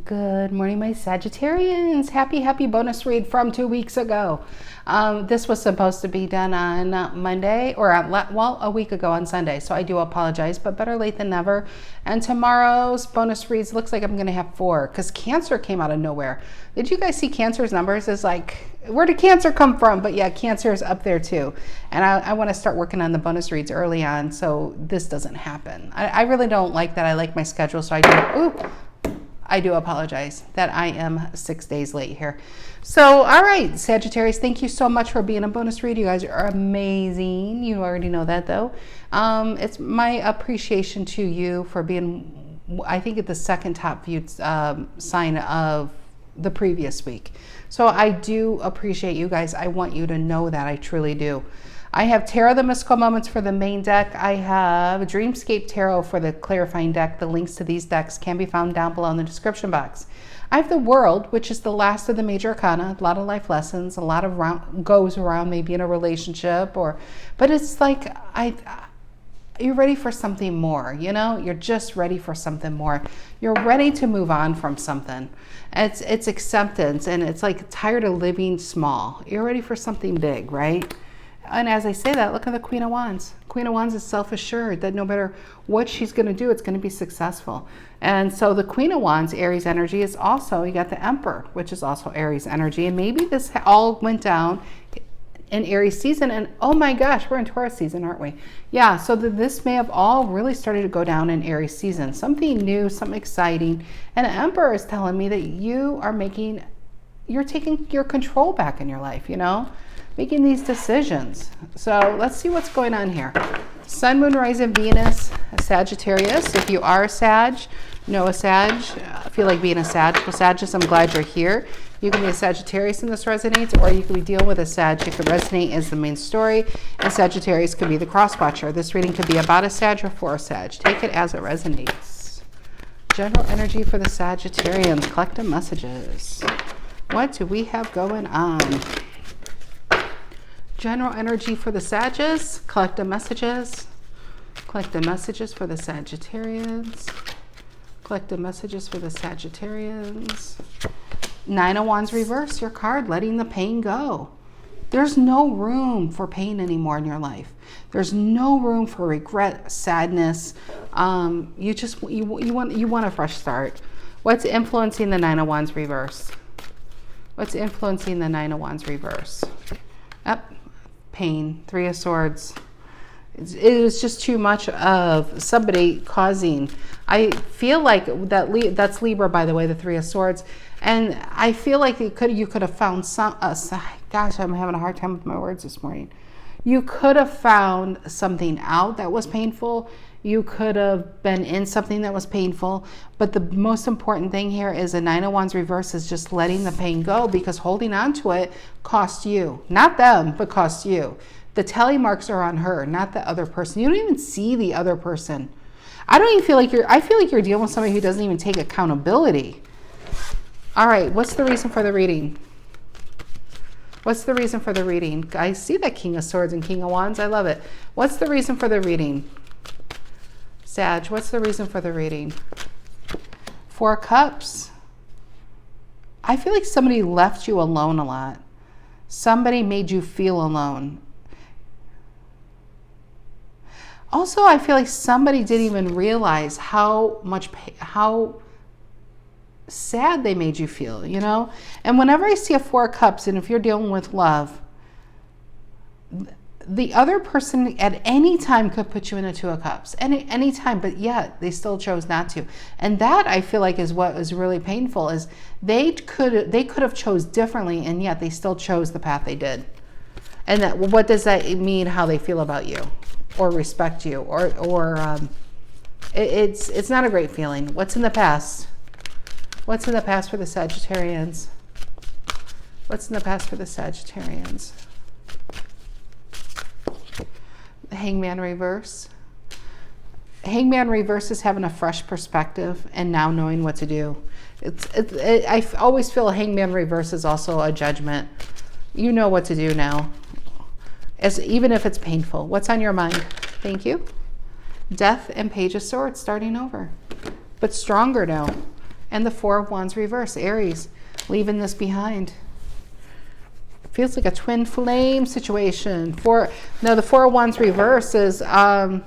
Good morning, my Sagittarians. Happy bonus read from 2 weeks ago. This was supposed to be done on Monday or a week ago on Sunday. So I do apologize, but better late than never. And tomorrow's bonus reads looks like I'm going to have 4 because Cancer came out of nowhere. Did you guys see Cancer's numbers? It's like, where did Cancer come from? But yeah, Cancer is up there too. And I want to start working on the bonus reads early on so this doesn't happen. I really don't like that. I like my schedule, so I do apologize that I am 6 days late here. So, all right, Sagittarius, thank you so much for being a bonus read. You guys are amazing. You already know that, though. It's my appreciation to you for being, I think, at the second top viewed sign of the previous week. So I do appreciate you guys. I want you to know that. I truly do. I have Tarot the Mystical Moments for the main deck. I have Dreamscape Tarot for the clarifying deck. The links to these decks can be found down below in the description box. I have the World, which is the last of the major arcana. A lot of life lessons, a lot of goes around maybe in a relationship, but it's like you're ready for something more, you know? You're just ready for something more. You're ready to move on from something. It's acceptance, and it's like tired of living small. You're ready for something big, right? And as I say that, look at the Queen of Wands. Queen of Wands is self-assured that no matter what she's going to do, it's going to be successful. And so the Queen of Wands, Aries energy, is also, you got the Emperor, which is also Aries energy. And maybe this all went down in Aries season. And oh my gosh, we're in Taurus season, aren't we? Yeah, so this may have all really started to go down in Aries season. Something new, something exciting. And the Emperor is telling me that you're taking your control back in your life, you know? Making these decisions. So let's see what's going on here. Sun, Moon, Rising, Venus, Sagittarius. If you are a Sag, know a Sag, I feel like being a Sagittarius, I'm glad you're here. You can be a Sagittarius and this resonates, or you can be dealing with a Sag. It could resonate as the main story, and Sagittarius could be the cross-watcher. This reading could be about a Sag or for a Sag. Take it as it resonates. General energy for the Sagittarians. Collective messages. What do we have going on? General energy for the Sagittarius, collective messages for the Sagittarians, collective messages for the Sagittarians. 9 of Wands reverse, your card, letting the pain go. There's no room for pain anymore in your life. There's no room for regret, sadness. You want a fresh start. What's influencing the 9 of Wands reverse? What's influencing the 9 of Wands reverse? Up. Pain, 3 of Swords. It was just too much of somebody causing. I feel like that's Libra, by the way, the 3 of Swords. And I feel like you could have found gosh, I'm having a hard time with my words this morning. You could have found something out that was painful. You could have been in something that was painful. But the most important thing here is a 9 of Wands reverse is just letting the pain go, because holding on to it cost you. Not them, but cost you. The tally marks are on her, not the other person. You don't even see the other person. I feel like you're dealing with somebody who doesn't even take accountability. All right, what's the reason for the reading? What's the reason for the reading? I see that King of Swords and King of Wands. I love it. What's the reason for the reading? Sag, what's the reason for the reading? 4 Cups. I feel like somebody left you alone a lot. Somebody made you feel alone. Also, I feel like somebody didn't even realize how sad they made you feel, you know? And whenever I see a 4 Cups, and if you're dealing with love, the other person at any time could put you in a 2 of Cups, any time, but yet they still chose not to. And that, I feel like, is what was really painful, is they could have chose differently, and yet they still chose the path they did. And that, what does that mean, how they feel about you or respect you, it's not a great feeling. What's in the past? What's in the past for the Sagittarians? What's in the past for the Sagittarians? The Hangman reverse. Hangman reverse is having a fresh perspective and now knowing what to do. I always feel a Hangman reverse is also a judgment. You know what to do now, even if it's painful. What's on your mind? Thank you. Death and Page of Swords, starting over, but stronger now. And the Four of Wands reverse, Aries, leaving this behind. Feels like a twin flame situation. The Four of Wands reverse is, when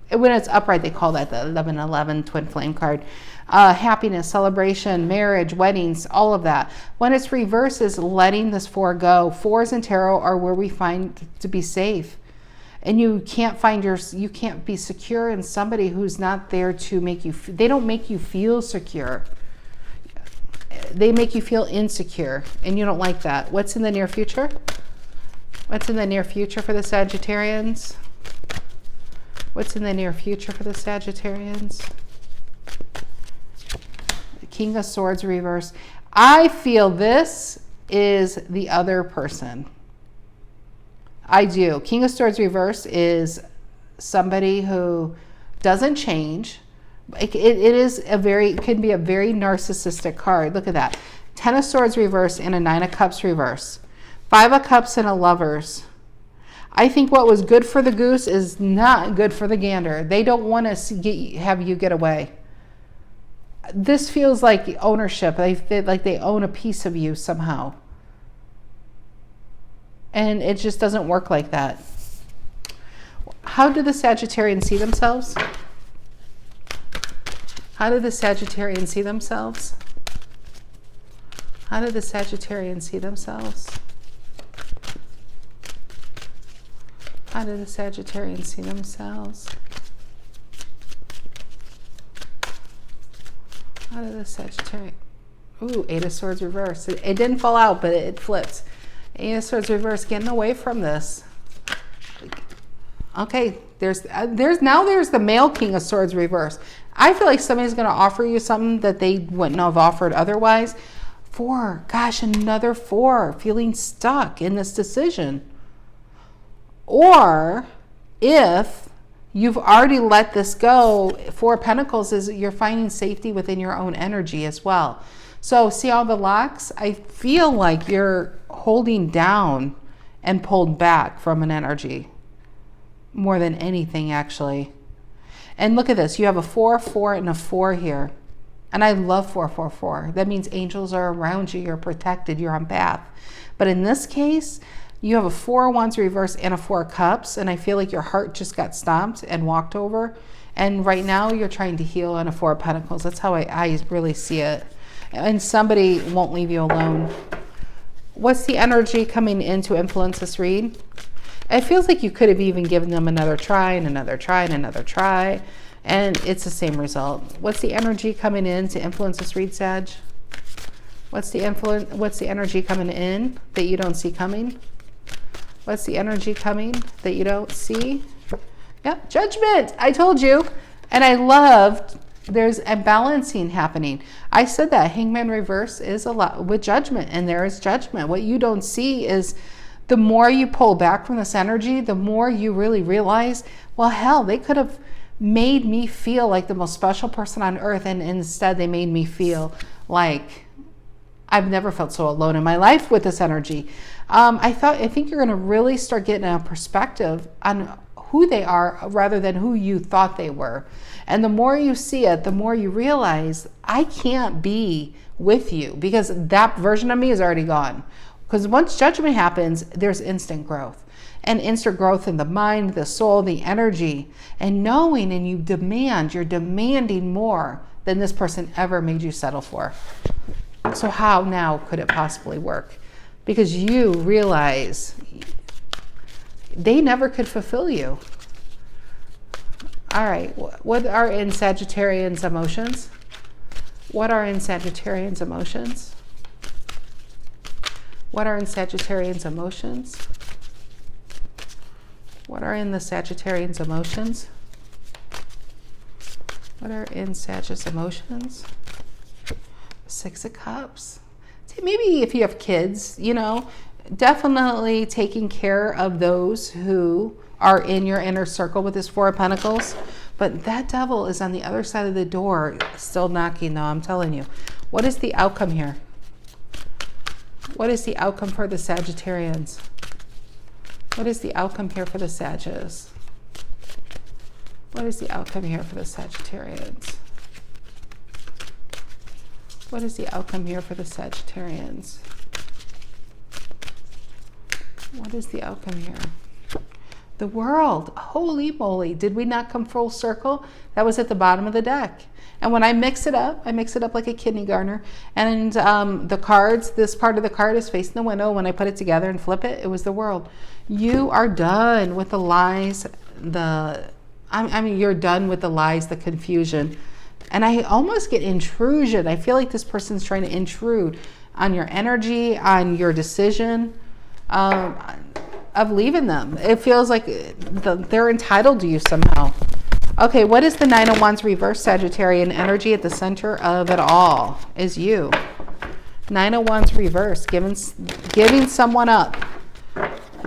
it's upright, they call that the 1111 twin flame card. Happiness, celebration, marriage, weddings, all of that. When it's reverse is letting this four go. Fours in tarot are where we find to be safe. And you can't be secure in somebody who's not there to make you, they don't make you feel secure. They make you feel insecure, and you don't like that. What's in the near future? What's in the near future for the Sagittarians? What's in the near future for the Sagittarians? King of Swords reverse. I feel this is the other person. I do. King of Swords reverse is somebody who doesn't change. It can be a very narcissistic card. Look at that. 10 of Swords reverse and a 9 of Cups reverse. 5 of Cups and a Lovers. I think what was good for the goose is not good for the gander. They don't want to have you get away. This feels like ownership. Like they own a piece of you somehow. And it just doesn't work like that. How do the Sagittarians see themselves? How do the Sagittarians see themselves? How do the Sagittarians see themselves? How do the Sagittarians see themselves? How do the Sagittarians... Ooh, 8 of Swords reverse. It didn't fall out, but it flips. 8 of Swords reverse, getting away from this. Okay, there's the male King of Swords reverse. I feel like somebody's going to offer you something that they wouldn't have offered otherwise. 4, gosh, another 4, feeling stuck in this decision. Or if you've already let this go, 4 of Pentacles is you're finding safety within your own energy as well. So see all the locks? I feel like you're holding down and pulled back from an energy more than anything, actually. And look at this. You have a 4, 4, and a 4 here. And I love 4, 4, 4. That means angels are around you. You're protected. You're on path. But in this case, you have a 4 of Wands reverse and a 4 of Cups. And I feel like your heart just got stomped and walked over. And right now you're trying to heal on a 4 of Pentacles. That's how I really see it. And somebody won't leave you alone. What's the energy coming in to influence this read? It feels like you could have even given them another try and another try and another try, and it's the same result. What's the energy coming in to influence this read, Sag? What's the energy coming in that you don't see coming? What's the energy coming that you don't see? Yep, Judgment. I told you. And I loved there's a balancing happening. I said that Hangman reverse is a lot with Judgment, and there is Judgment. What you don't see is the more you pull back from this energy, the more you really realize, well, hell, they could have made me feel like the most special person on earth, and instead they made me feel like I've never felt so alone in my life with this energy. I think you're going to really start getting a perspective on who they are rather than who you thought they were. And the more you see it, the more you realize I can't be with you because that version of me is already gone. Because once Judgment happens, there's instant growth. And instant growth in the mind, the soul, the energy. And knowing, and you're demanding more than this person ever made you settle for. So how now could it possibly work? Because you realize they never could fulfill you. All right, what are in Sagittarians' emotions? What are in Sagittarians' emotions? What are in Sagittarians' emotions? What are in the Sagittarians' emotions? What are in Sagittarius' emotions? 6 of Cups. Maybe if you have kids, definitely taking care of those who are in your inner circle with this 4 of Pentacles. But that devil is on the other side of the door, still knocking, though, I'm telling you. What is the outcome here? What is the outcome for the Sagittarians? What is the outcome here for the Sagittarians? What is the outcome here for the Sagittarians? What is the outcome here for the Sagittarians? What is the outcome here? The World. Holy moly. Did we not come full circle? That was at the bottom of the deck. And when I mix it up like a kindergartner. And the cards, this part of the card is facing the window. When I put it together and flip it, it was the World. You are done with the lies, I mean, you're done with the lies, the confusion. And I almost get intrusion. I feel like this person's trying to intrude on your energy, on your decision of leaving them. It feels like they're entitled to you somehow. Okay, what is the Nine of Wands reverse Sagittarian energy at the center of it all? Is you. Nine of Wands reverse, giving someone up.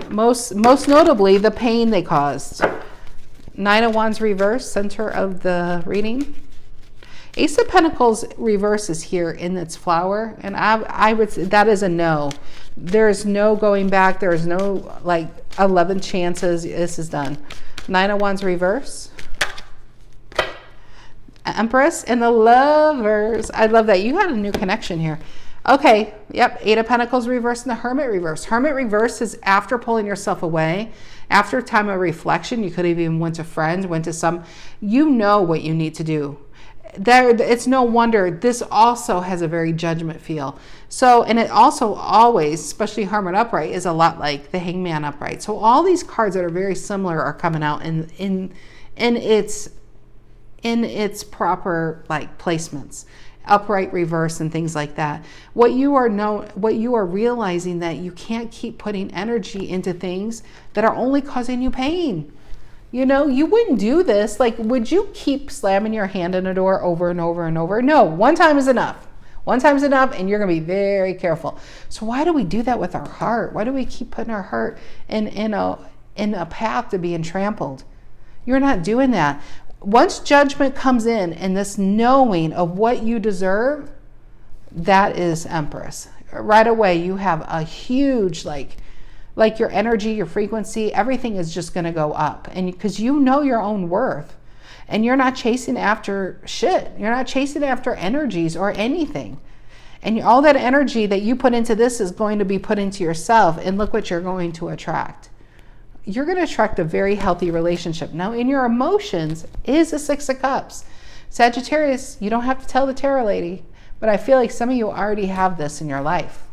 Most notably, the pain they caused. Nine of Wands reverse, center of the reading. Ace of Pentacles reverse is here in its flower, and I would say that is a no. There's no going back. There's no like 11 chances. This is done. Nine of Wands reverse. Empress and the Lovers. I love that. You had a new connection here. Okay. Yep. Eight of Pentacles reverse and the Hermit reverse. Hermit reverse is after pulling yourself away, after time of reflection. You could have even went to friends, went to some, you know what you need to do. It's no wonder this also has a very judgment feel. So, and it also always, especially Hermit upright, is a lot like the Hangman upright. So all these cards that are very similar are coming out in its proper like placements, upright, reverse, and things like that. What you are realizing that you can't keep putting energy into things that are only causing you pain. You know, you wouldn't do this. Like, would you keep slamming your hand in a door over and over and over? No, one time is enough. One time is enough, and you're going to be very careful. So why do we do that with our heart? Why do we keep putting our heart in a path to being trampled? You're not doing that. Once judgment comes in and this knowing of what you deserve, that is Empress. Right away, you have a huge, like your energy, your frequency, everything is just going to go up. And because you know your own worth and you're not chasing after shit. You're not chasing after energies or anything. And all that energy that you put into this is going to be put into yourself. And look what you're going to attract. You're going to attract a very healthy relationship. Now, in your emotions is a Six of Cups. Sagittarius, you don't have to tell the tarot lady, but I feel like some of you already have this in your life.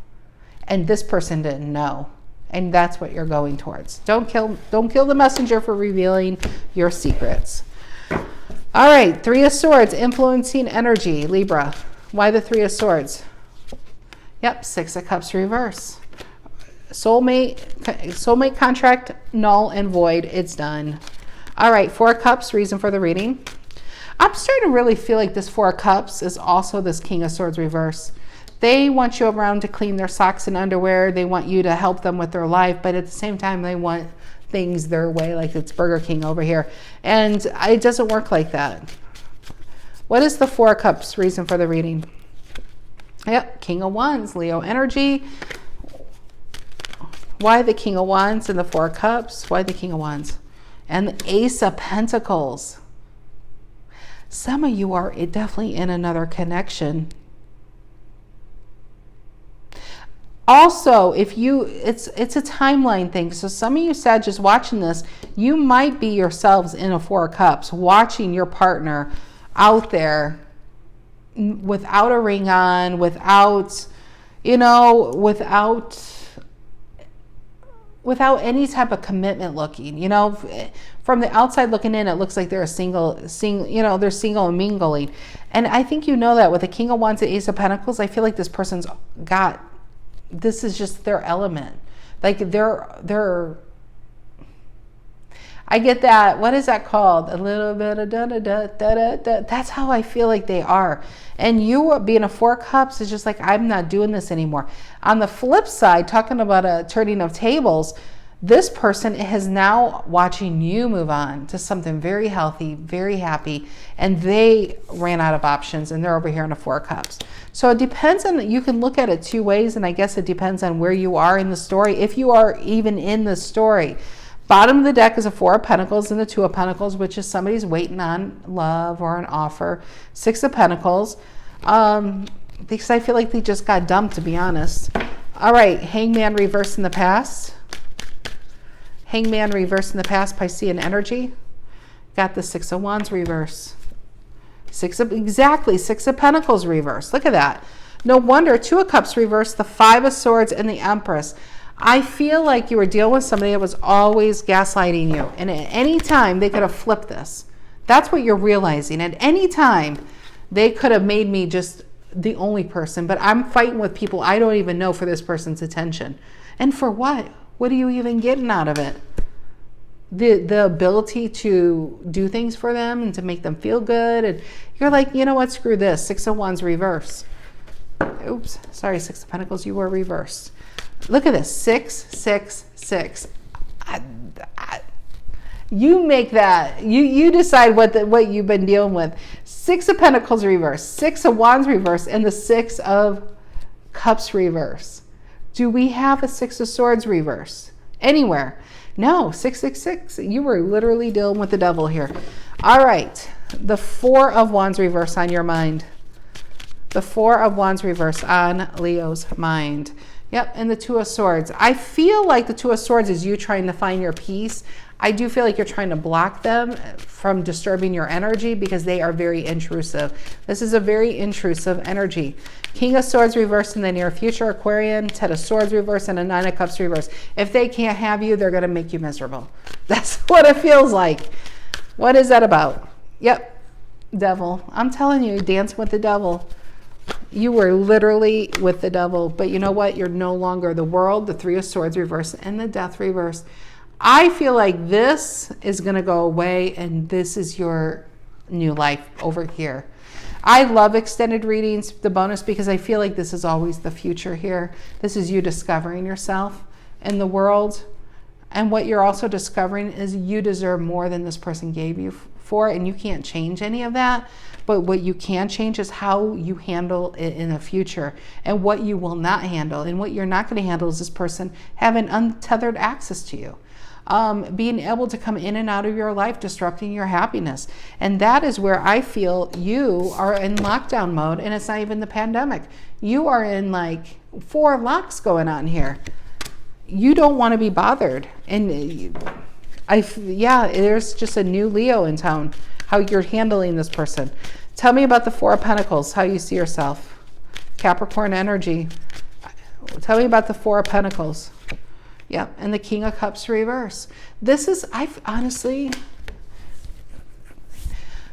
And this person didn't know. And that's what you're going towards. Don't kill the messenger for revealing your secrets. All right, Three of Swords, influencing energy, Libra. Why the Three of Swords? Yep, Six of Cups reverse. Soulmate contract, null and void. It's done. All right, Four of Cups, reason for the reading. I'm starting to really feel like this Four of Cups is also this King of Swords reverse. They want you around to clean their socks and underwear. They want you to help them with their life, but at the same time, they want things their way, like it's Burger King over here. And it doesn't work like that. What is the Four of Cups, reason for the reading? Yep, King of Wands, Leo energy. Why the King of Wands and the Four of Cups? Why the King of Wands? And the Ace of Pentacles. Some of you are definitely in another connection. Also, if you, it's a timeline thing. So some of you Sag just watching this, you might be yourselves in a Four of Cups, watching your partner out there without a ring on, without any type of commitment looking, from the outside looking in, it looks like they're they're single and mingling. And I think you know that with the King of Wands and Ace of Pentacles, I feel like this person's this is just their element. Like I get that. What is that called? A little bit of da-da-da-da-da-da. That's how I feel like they are. And you being a Four of Cups is just like, I'm not doing this anymore. On the flip side, talking about a turning of tables, this person is now watching you move on to something very healthy, very happy, and they ran out of options and they're over here in a Four of Cups. So it depends on, you can look at it two ways, and I guess it depends on where you are in the story, if you are even in the story. Bottom of the deck is a Four of Pentacles and the Two of Pentacles, which is somebody's waiting on love or an offer. Six of Pentacles. because I feel like they just got dumped, to be honest. All right, Hangman reverse in the past. Hangman reverse in the past, Piscean energy. Got the Six of Wands reverse. Six of Pentacles reverse. Look at that. No wonder. Two of Cups reverse, the Five of Swords, and the Empress. I feel like you were dealing with somebody that was always gaslighting you. And at any time, they could have flipped this. That's what you're realizing. At any time, they could have made me just the only person. But I'm fighting with people I don't even know for this person's attention. And for what? What are you even getting out of it? The ability to do things for them and to make them feel good. And you're like, you know what? Screw this. Six of Wands reverse. Oops. Sorry, Six of Pentacles. You were reversed. Look at this. 6, 6, 6. You make that. You decide what you've been dealing with. Six of Pentacles reverse. Six of Wands reverse. And the Six of Cups reverse. Do we have a Six of Swords reverse anywhere? No. 666. You were literally dealing with the devil here. All right. The Four of Wands reverse on your mind. The Four of Wands reverse on Leo's mind. Yep. And the Two of Swords. I feel like the Two of Swords is you trying to find your peace. I do feel like you're trying to block them from disturbing your energy because they are very intrusive. This is a very intrusive energy. King of Swords reverse in the near future, Aquarian. Ten of Swords reverse and a Nine of Cups reverse. If they can't have you, they're going to make you miserable. That's what it feels like. What is that about? Yep. Devil. I'm telling you, dance with the devil. You were literally with the devil. But you know what? You're no longer the World, the Three of Swords reverse, and the Death reverse. I feel like this is going to go away and this is your new life over here. I love extended readings, the bonus, because I feel like this is always the future here. This is you discovering yourself in the world. And what you're also discovering is you deserve more than this person gave you for, and you can't change any of that. But what you can change is how you handle it in the future and what you will not handle. And what you're not going to handle is this person having untethered access to you. Being able to come in and out of your life, disrupting your happiness. And that is where I feel you are in lockdown mode, and it's not even the pandemic. You are in like 4 locks going on here. You don't want to be bothered. And yeah, there's just a new Leo in town. How you're handling this person. Tell me about the Four of Pentacles, how you see yourself. Capricorn energy. Tell me about the Four of Pentacles. Yeah, and the King of Cups reverse. This is, honestly,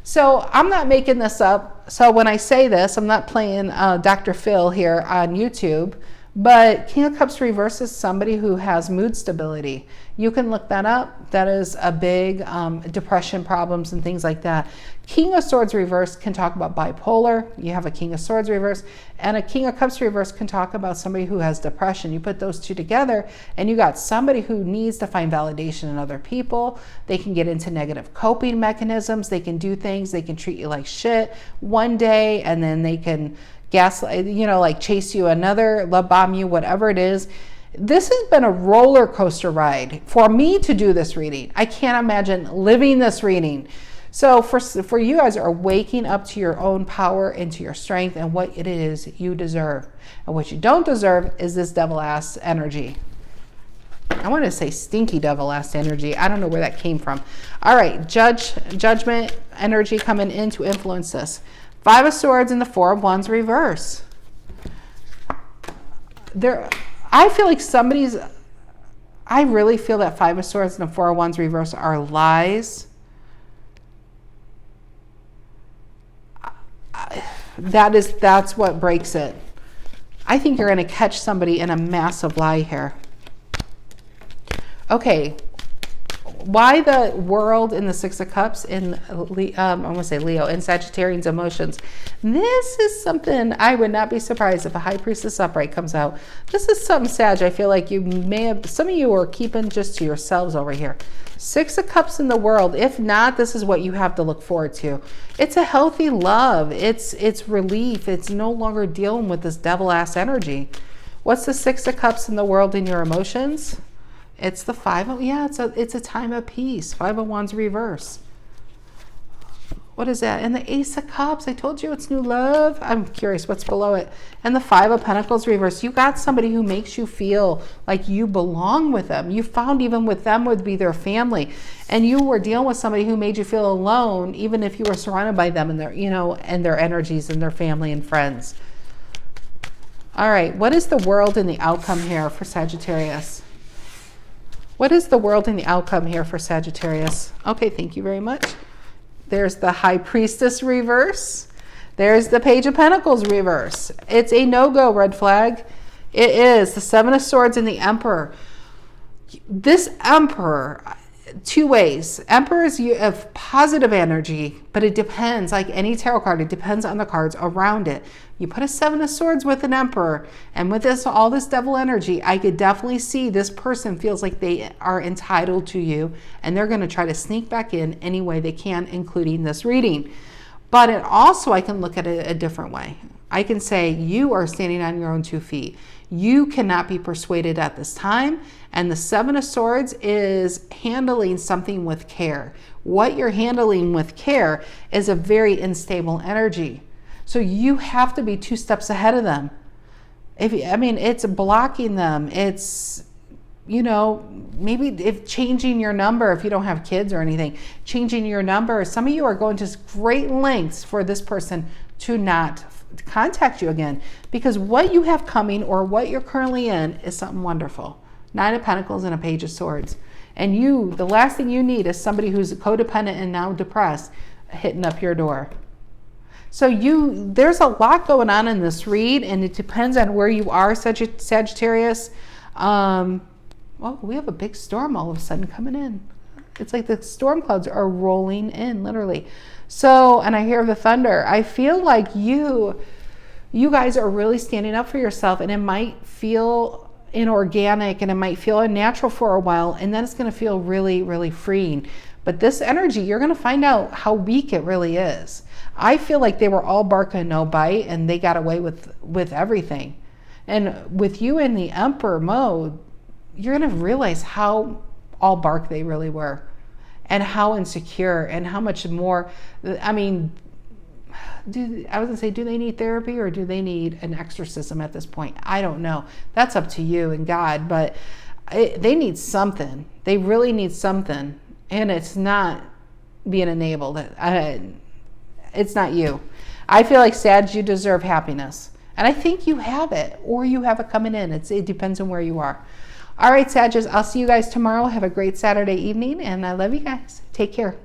so I'm not making this up. So when I say this, I'm not playing Dr. Phil here on YouTube, but King of Cups reverse is somebody who has mood stability. You can look that up. That is a big depression problems and things like that. King of Swords reverse can talk about bipolar. You have a King of Swords reverse, and a King of Cups reverse can talk about somebody who has depression. You put those two together and you got somebody who needs to find validation in other people. They can get into negative coping mechanisms. They can do things. They can treat you like shit one day, and then they can gaslight, like chase you another, love bomb you, whatever it is. This has been a roller coaster ride for me to do this reading. I can't imagine living this reading. So for you guys are waking up to your own power and to your strength and what it is you deserve. And what you don't deserve is this devil ass energy. I want to say stinky devil ass energy. I don't know where that came from. All right, judgment energy coming in to influence this. Five of Swords and the Four of Wands reverse. I feel like I really feel that Five of Swords and the Four of Wands reverse are lies. That's what breaks it. I think you're going to catch somebody in a massive lie here. Okay. Why the World in the Six of Cups in I want to say Leo in Sagittarian's emotions? This is something I would not be surprised if a High Priestess upright comes out. This is something, Sag, I feel like you may have, some of you are keeping just to yourselves over here. Six of Cups in the World. If not, this is what you have to look forward to. It's a healthy love. It's relief. It's no longer dealing with this devil ass energy. What's the Six of Cups in the World in your emotions? It's the Five of, yeah, it's a time of peace. Five of Wands reverse. What is that? And the Ace of Cups. I told you it's new love. I'm curious what's below it. And the Five of Pentacles reverse. You got somebody who makes you feel like you belong with them. You found even with them would be their family. And you were dealing with somebody who made you feel alone, even if you were surrounded by them and their, you know, and their energies and their family and friends. All right. What is the world and the outcome here for Sagittarius? What is the world and the outcome here for Sagittarius? Okay. Thank you very much. There's the High Priestess reverse. There's the Page of Pentacles reverse. It's a no-go, red flag. It is the Seven of Swords and the Emperor. This Emperor, two ways. Emperor is of positive energy, but it depends, like any tarot card, it depends on the cards around it. You put a Seven of Swords with an Emperor, and with this, all this devil energy, I could definitely see this person feels like they are entitled to you, and they're going to try to sneak back in any way they can, including this reading. But it also, I can look at it a different way. I can say you are standing on your own 2 feet. You cannot be persuaded at this time. And the Seven of Swords is handling something with care. What you're handling with care is a very unstable energy. So you have to be 2 steps ahead of them. I mean, it's blocking them. It's, you know, maybe if changing your number, if you don't have kids or anything, changing your number. Some of you are going to great lengths for this person to not contact you again, because what you have coming or what you're currently in is something wonderful. 9 of Pentacles and a Page of Swords. And you, the last thing you need is somebody who's codependent and now depressed hitting up your door. So there's a lot going on in this read, and it depends on where you are, Sagittarius. Well, we have a big storm all of a sudden coming in. It's like the storm clouds are rolling in, literally. So, and I hear the thunder. I feel like you guys are really standing up for yourself, and it might feel inorganic and it might feel unnatural for a while, and then it's going to feel really, really freeing. But this energy, you're going to find out how weak it really is. I feel like they were all bark and no bite, and they got away with everything. And with you in the Emperor mode, you're going to realize how all bark they really were, and how insecure, and how much more. I mean, do they need therapy, or do they need an exorcism at this point? I don't know. That's up to you and God, but they need something. They really need something, and it's not being enabled. It's not you. I feel like, Sag, you deserve happiness, and I think you have it, or you have it coming in. It depends on where you are. All right, Sagittarius, I'll see you guys tomorrow. Have a great Saturday evening, and I love you guys. Take care.